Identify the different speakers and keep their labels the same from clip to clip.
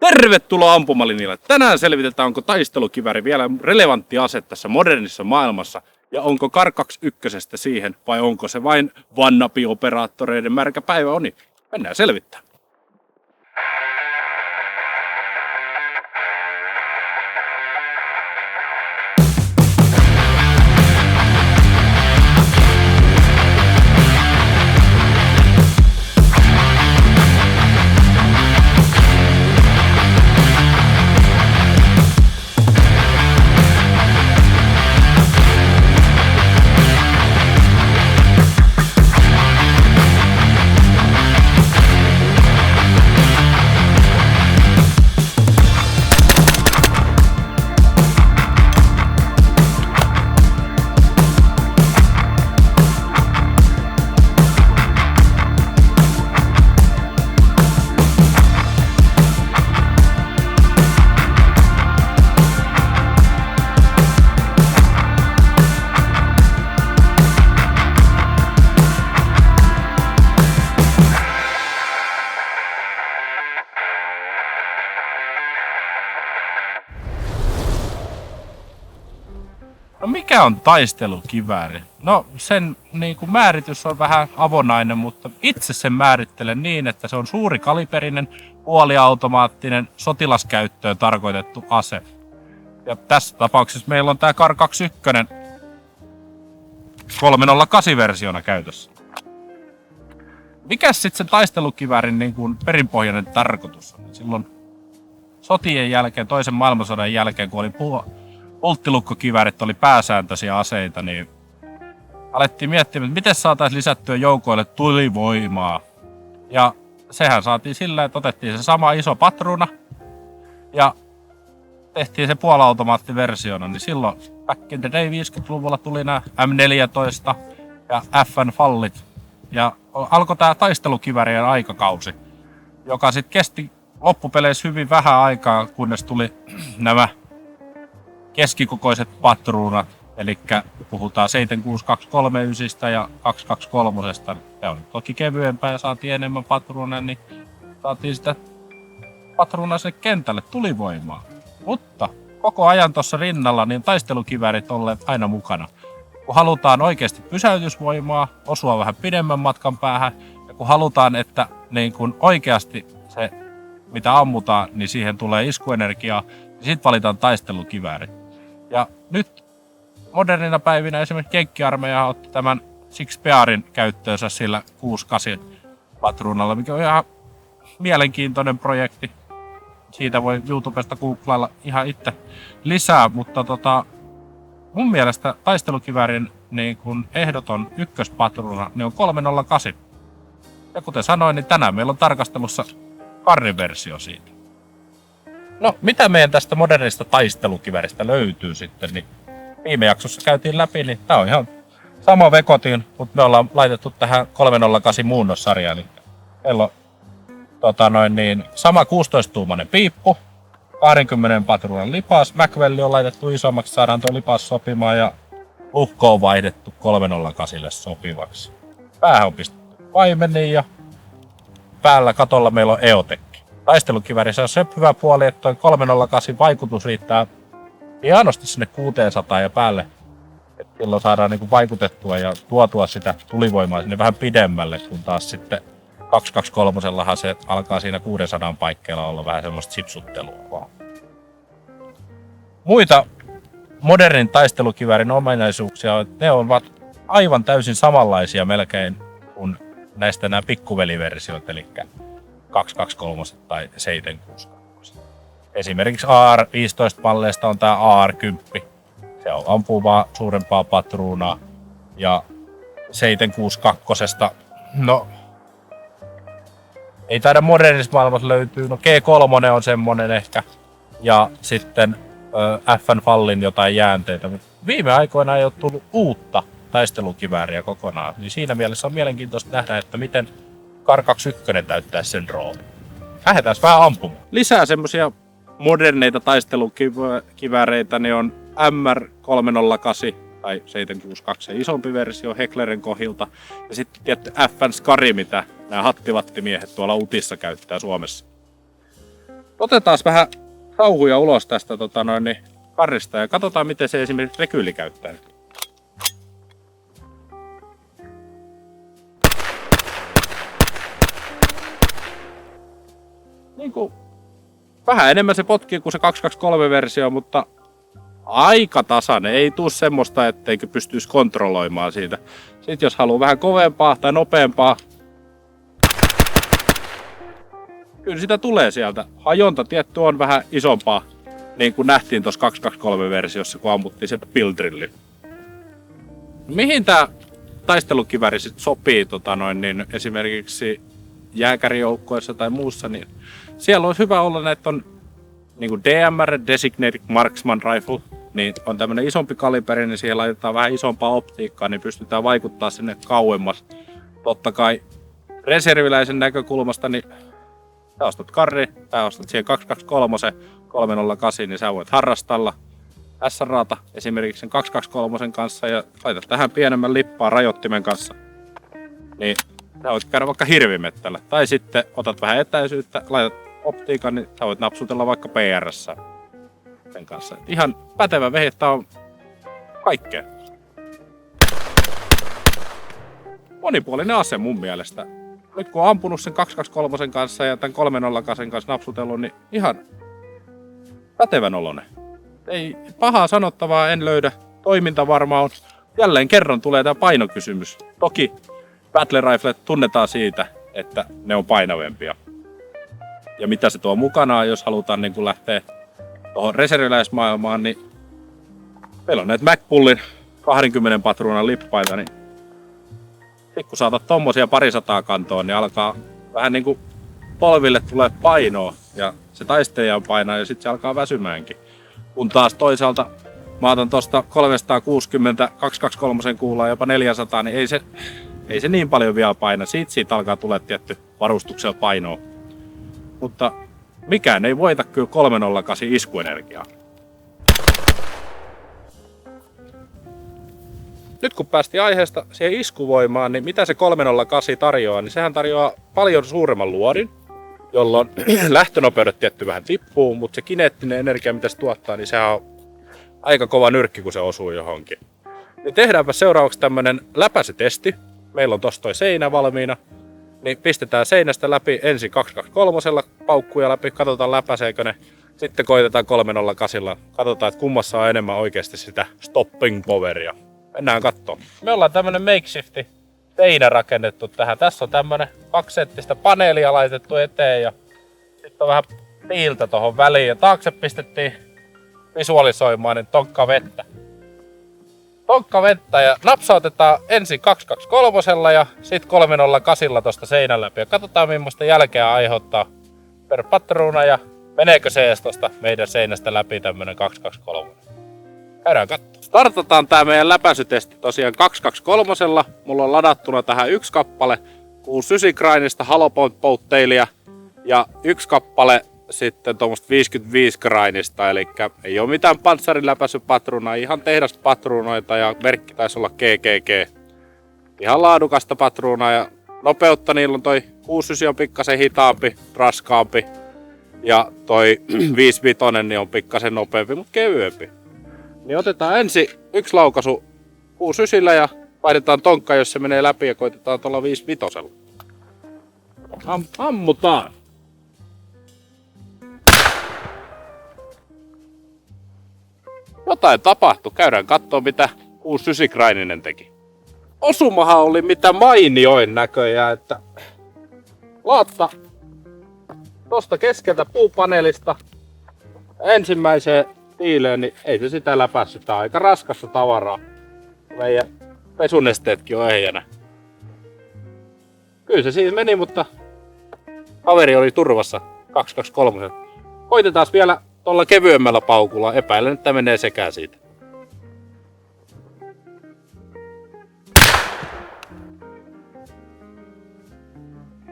Speaker 1: Tervetuloa ampumalinjalle. Tänään selvitetään, onko taistelukivääri vielä relevantti ase tässä modernissa maailmassa ja onko Kar 21 siihen vai onko se vain vannapi-operaattoreiden märkä päivä onni. Mennään selvittämään. No mikä on taistelukivääri? No sen määritys on vähän avonainen, mutta itse sen määrittelen niin, että se on suurikaliberinen, puoliautomaattinen, sotilaskäyttöön tarkoitettu ase. Ja tässä tapauksessa meillä on tää Kar 21 308-versiona käytössä. Mikäs sitten sen taistelukiväärin perinpohjainen tarkoitus on? Silloin sotien jälkeen, toisen maailmansodan jälkeen, kun oli polttilukkokiväärit oli pääsääntöisiä aseita, niin alettiin miettiä, että miten saataisiin lisättyä joukoille tulivoimaa. Ja sehän saatiin sillä, että otettiin se sama iso patruuna ja tehtiin se puoliautomaattiversiona, niin silloin back in the day 50-luvulla tuli nämä M14 ja FN-fallit. Ja alkoi tämä taistelukivärien aikakausi, joka sitten kesti loppupeleissä hyvin vähän aikaa, kunnes tuli nämä keskikokoiset patruunat, eli puhutaan 76239 ja 223. Se on toki kevyempää ja saatiin enemmän patruunan, niin saatiin sitä patruunaa sinne kentälle tulivoimaa. Mutta koko ajan tuossa rinnalla niin taistelukiväärit olleet aina mukana. Kun halutaan oikeasti pysäytysvoimaa, osua vähän pidemmän matkan päähän, ja kun halutaan, että niin kun oikeasti se, mitä ammutaan, niin siihen tulee iskuenergiaa, niin sitten valitaan taistelukiväärit. Ja nyt modernina päivinä esimerkiksi Jenkki-armeija otti tämän Six Spearin käyttöönsä sillä 6-8 patruunalla, mikä on ihan mielenkiintoinen projekti. Siitä voi YouTubesta googlailla ihan itse lisää, mutta mun mielestä taistelukiväärin ehdoton ykköspatruuna niin on 308. Ja kuten sanoin, niin tänään meillä on tarkastelussa Karri-versio siitä. No, mitä meidän tästä modernista taistelukivääristä löytyy sitten, niin viime jaksossa käytiin läpi, niin tää on ihan sama vekotin, mutta me ollaan laitettu tähän 308 muunnossarjaan. Eli meillä on sama 16-tuumainen piippu, 20 patruunan lipas, Macvelli on laitettu isommaksi, saadaan tuo lipas sopimaan ja lukko on vaihdettu 308 sopivaksi. Päähän on pistetty paimeni ja päällä katolla meillä on EOTech. Taistelukiväärissä on se hyvä puoli, että tuo 308 vaikutus riittää hienosti sinne 600 ja päälle. Että silloin saadaan vaikutettua ja tuotua sitä tulivoimaa sinne vähän pidemmälle, kun taas sitten 223 se alkaa siinä 600 paikkeilla olla vähän semmoista sipsuttelua. Muita modernin taistelukiväärin ominaisuuksia on, että ne ovat aivan täysin samanlaisia melkein kuin näistä nämä pikkuveliversiot, eli 223 tai 762. Esimerkiksi AR-15-malleista on tämä AR-10. Se on ampuvaa suurempaa patruunaa. Ja 762. No, ei taida modernissa maailmassa löytyy. No G3 on semmonen ehkä. Ja sitten FN-fallin jotain jäänteitä. Viime aikoina ei ole tullut uutta taistelukivääriä kokonaan. Niin siinä mielessä on mielenkiintoista nähdä, että miten Kar 21 täyttää sen roolin. Lähdetään vähän ampumaan. Lisää semmosia moderneita taistelukivääreitä, ne on MR308 tai 762 se isompi versio Hecklerin kohdilta. Ja sitten tietty FN Skari, mitä nämä hattivattimiehet tuolla Utissa käyttää Suomessa. Otetaan vähän sauhuja ulos tästä karrista ja katsotaan miten se esimerkiksi rekyyli käyttää. Vähän enemmän se potkii kuin se 223-versio, mutta aika tasainen. Ei tule semmoista, etteikö pystyisi kontrolloimaan siitä. Sitten jos haluaa vähän kovempaa tai nopeampaa, kyllä sitä tulee sieltä. Hajonta tietty on vähän isompaa, niin kuin nähtiin tuossa 223-versiossa, kun ammuttiin se Piltrilli. Mihin tää taistelukiväri sit sopii esimerkiksi jääkärijoukkoissa tai muussa, niin siellä olisi hyvä olla, että on niin DMR, Designated Marksman Rifle, niin on tämmönen isompi kaliberi, niin siihen laitetaan vähän isompaa optiikkaa, niin pystytään vaikuttaa sinne kauemmas. Totta kai reserviläisen näkökulmasta, niin sä ostat karri, sä ostat siihen 223, 308, niin sä voit harrastalla SRAta esimerkiksi sen 223 kanssa ja laitat tähän pienemmän lippaan rajoittimen kanssa. Niin sä voit käydä vaikka hirvimettällä. Tai sitten otat vähän etäisyyttä, laitat optiikan, niin sä voit napsutella vaikka PR:ssä sen kanssa. Ihan pätevä vehje, tää on kaikkea. Monipuolinen ase mun mielestä. Nyt kun on ampunut sen 223 kanssa ja tämän 308 kanssa napsutellut, niin ihan pätevän oloinen. Ei pahaa sanottavaa en löydä. Toiminta varmaan on. Jälleen kerran tulee tämä painokysymys. Toki battle riflet tunnetaan siitä, että ne on painavempia. Ja mitä se tuo mukanaan, jos halutaan niin lähteä tuohon reserviläismaailmaan, niin meillä on näitä MacPullin 20 patruunan lippaita, niin kun saatat tommosia parisataa kantoon, niin alkaa vähän niin kuin polville tulee painoa ja se taistelija painaa ja sitten se alkaa väsymäänkin. Kun taas toisaalta mä otan tosta 360, 223 kuulaa jopa 400, niin ei se niin paljon vielä paina. Siitä alkaa tulla tietty varustuksella painoa. Mutta mikään ei voita kyllä 308 iskuenergiaa. Nyt kun päästiin aiheesta siihen iskuvoimaan, niin mitä se 308 tarjoaa, niin sehän tarjoaa paljon suuremman luodin, jolloin lähtönopeudet tietty vähän tippuu, mutta se kineettinen energia, mitä se tuottaa, niin sehän on aika kova nyrkki, kun se osuu johonkin. Niin tehdäänpä seuraavaksi tämmönen läpäisytesti. Meillä on tossa toi seinä valmiina. Niin pistetään seinästä läpi ensin 223 paukkuja läpi, katsotaan läpäiseekö ne. Sitten koitetaan 308, katsotaan, että kummassa on enemmän oikeasti sitä stopping poweria. Mennään kattoon. Me ollaan tämmönen makeshifti seinä rakennettu tähän. Tässä on tämmönen 2-senttistä paneelia laitettu eteen ja sitten on vähän piiltä tohon väliin. Ja taakse pistettiin visualisoimaan niin tonkka vettä. Tonkka vettä ja napsautetaan ensin 223 ja sitten 308 tosta seinän läpi. Ja katsotaan millaista jälkeä aiheuttaa per patruuna ja meneekö se edes tosta meidän seinästä läpi tämmönen 223. Käydään katsomaan. Startataan tää meidän läpäisytesti tosiaan 223. Mulla on ladattuna tähän yksi kappale 69 grindista Hollow Point Boat-tailia ja yksi kappale sitten tuommoista 55 grindista, eli ei oo mitään panssariläpäisypatruunaa, ihan tehdaspatruunoita ja merkki taisi olla GGG. Ihan laadukasta patruunaa ja nopeutta niillä on toi 69 on pikkasen hitaampi, raskaampi ja toi 55 niin on pikkasen nopeampi, mutta kevyempi. Niin otetaan ensin yksi laukaisu 69 ja vaihdetaan tonkka, jos se menee läpi ja koitetaan tuolla 55. Ammutaan! Jotain tapahtui. Käydään kattoo mitä 69 grindinen teki. Osumahan oli mitä mainioin näköjään, että laatta tosta keskeltä puupaneelista ensimmäiseen tiileen, niin ei se sitä läpässyt. Tää on aika raskasta tavaraa. Meidän pesunesteetkin on ehjänä. Kyllä se siinä meni, mutta kaveri oli turvassa 223. Koitetaan vielä tuolla kevyemmällä paukulla. Epäilen, että menee sekään siitä.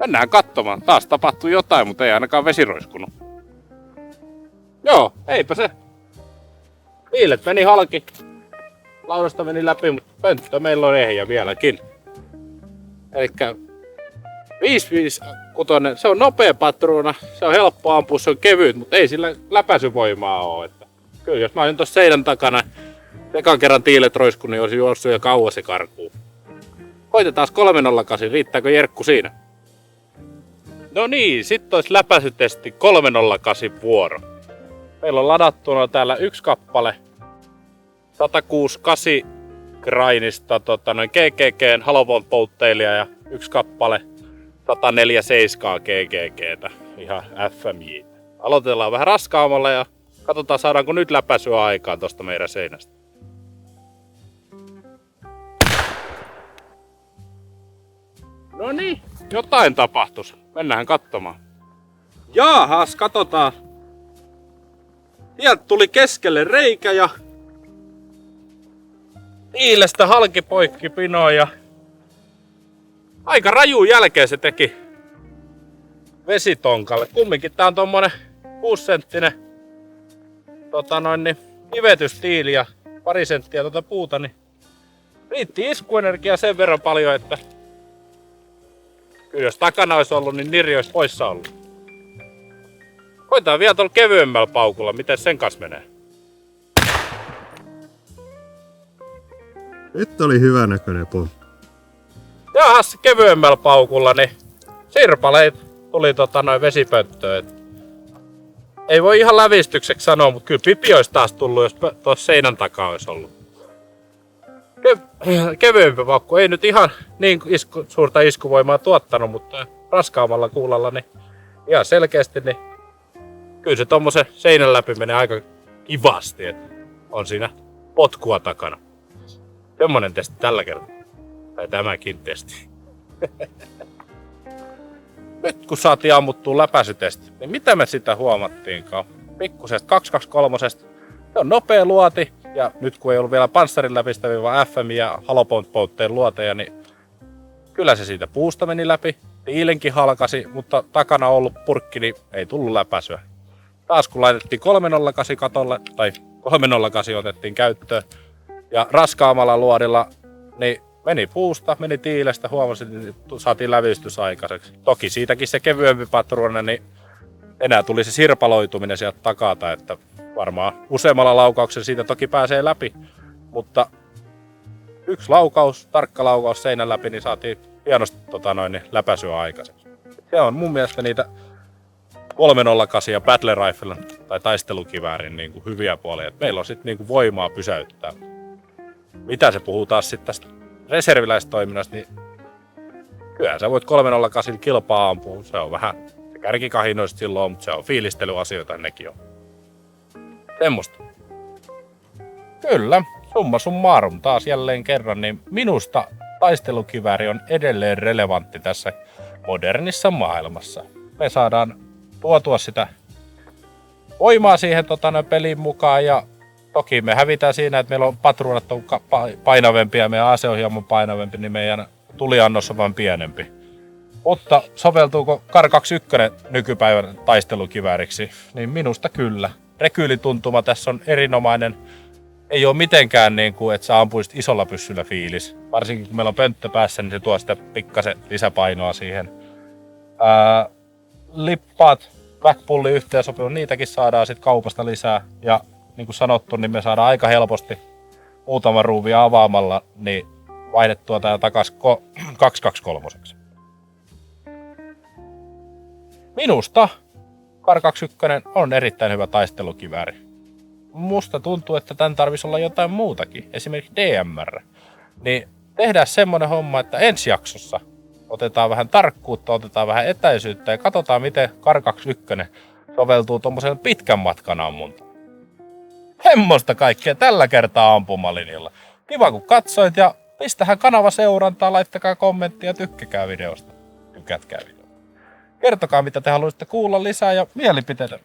Speaker 1: Mennään katsomaan. Taas tapahtui jotain, mutta ei ainakaan vesi roiskunut. Joo, eipä se. Viilet meni halki. Laudasta meni läpi, mutta pönttö meillä on ehjä vieläkin. Elikkä 6, se on nopea patruuna, se on helppo ampua, se on kevyt, mutta ei sillä läpäisyvoimaa oo. Että kyllä jos mä olin tuossa seinän takana, ekan kerran tiilet roiskun, niin olisi juossut jo kauas se karkuun. Koitetaan 308, riittääkö Jerkku siinä? No niin, sitten olisi läpäisytesti 308 vuoro. Meillä on ladattuna täällä yksi kappale 168 Grindista GGG:n Halophone Boattailia ja yksi kappale 147 GGG:tä, ihan FMJ. Aloitellaan vähän raskaammalla ja katsotaan saadaanko nyt läpäisyä aikaan tosta meidän seinästä. No niin, jotain tapahtus. Mennään katsomaan. Jaahas, katsotaan. Sieltä tuli keskelle reikä ja tiilestä halki poikki pinoa ja aika rajun jälkeen se teki vesitonkalle. Kumminkin tää on tommonen 6-senttinen kivetystiili ja pari senttiä puuta, niin riitti iskuenergiaa sen verran paljon, että kyllä jos takana olisi ollut, niin niri olisi poissa ollut. Koitetaan vielä tuolla kevyemmällä paukulla, miten sen kanssa menee.
Speaker 2: Nyt oli hyvä näköinen puu.
Speaker 1: Jaahas, kevyemmällä paukulla, niin sirpaleet tuli vesipönttöön. Ei voi ihan lävistykseksi sanoa, mutta kyllä pipi olisi taas tullut, jos tuossa seinän takaa olisi ollut. Kevyempi paukku, ei nyt ihan niin suurta iskuvoimaa tuottanut, mutta raskaammalla kuulalla niin ihan selkeästi, niin kyllä se tommosen seinän läpi menee aika kivasti, että on siinä potkua takana. Semmonen testi tällä kertaa. Tai tämäkin testi. Nyt kun saatiin ammuttua läpäisytesti, niin mitä me sitä huomattiinkaan? Pikkusesta 223. Se on nopea luoti. Ja nyt kun ei ollut vielä panssarin läpistäviä, vaan FM ja Halophone Boattain luoteja, niin kyllä se siitä puusta meni läpi. Tiilenkin halkasi, mutta takana ollut purkki, niin ei tullut läpäisyä. Taas kun laitettiin 308 katolle, tai 308 otettiin käyttöön, ja raskaamalla luodilla, niin meni puusta, meni tiilestä, huomasin, että saatiin lävistys aikaiseksi. Toki siitäkin se kevyempi patruuna, niin enää tuli se sirpaloituminen sieltä takata, että varmaan useammalla laukauksella siitä toki pääsee läpi, mutta yksi laukaus, tarkka laukaus seinän läpi, niin saatiin hienosti läpäisyä aikaiseksi. Se on mun mielestä niitä 308 ja battle rifle tai taistelukiväärin niin kuin hyviä puolia. Et meillä on sitten niin kuin voimaa pysäyttää. Mitä se puhuu taas sitten tästä reserviläistoiminnasta, niin kyllähän sä voit 308 kilpaa ampua. Se on vähän kärkikahinoista silloin, mutta se on fiilistelyasioita, nekin on. Semmosta. Kyllä, summa summarum taas jälleen kerran, niin minusta taistelukivääri on edelleen relevantti tässä modernissa maailmassa. Me saadaan tuotua sitä voimaa siihen pelin mukaan ja toki me hävitään siinä, että meillä on patruunat on painavempia ja meidän aseohjelma on painavempi, niin meidän tuliannos on vain pienempi. Mutta soveltuuko Kar 21 nykypäivän taistelukivääriksi? Niin minusta kyllä. Rekyylituntuma tässä on erinomainen. Ei ole mitenkään niin kuin, että sä ampuisit isolla pyssyllä fiilis. Varsinkin kun meillä on pönttö päässä, niin se tuo sitä pikkasen lisäpainoa siihen. Lippaat, backpulli yhteensopivat, niitäkin saadaan sitten kaupasta lisää. Ja niin kuin sanottu, niin me saadaan aika helposti muutaman ruuvia avaamalla niin vaihdettua tää takas 223. Minusta Kar 21 on erittäin hyvä taistelukivääri. Musta tuntuu, että tän tarvisi olla jotain muutakin, esimerkiksi DMR. Niin tehdään semmonen homma, että ensi jaksossa otetaan vähän tarkkuutta, otetaan vähän etäisyyttä ja katsotaan, miten Kar 21 soveltuu tommoseen pitkän matkan ammuntaan. Semmosta kaikkea tällä kertaa ampumalinjalla. Kiva kun katsoit ja pistähän kanava seurantaa, laittakaa kommenttia ja tykkääkää videosta. Tykätkää videosta. Kertokaa mitä te haluaisitte kuulla lisää ja mielipiteitä.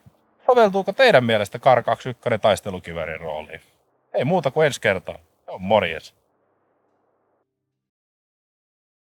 Speaker 1: Soveltuuko teidän mielestä Kar 21 taistelukiväärin rooliin? Ei muuta kuin ensi kertaa. Morjes.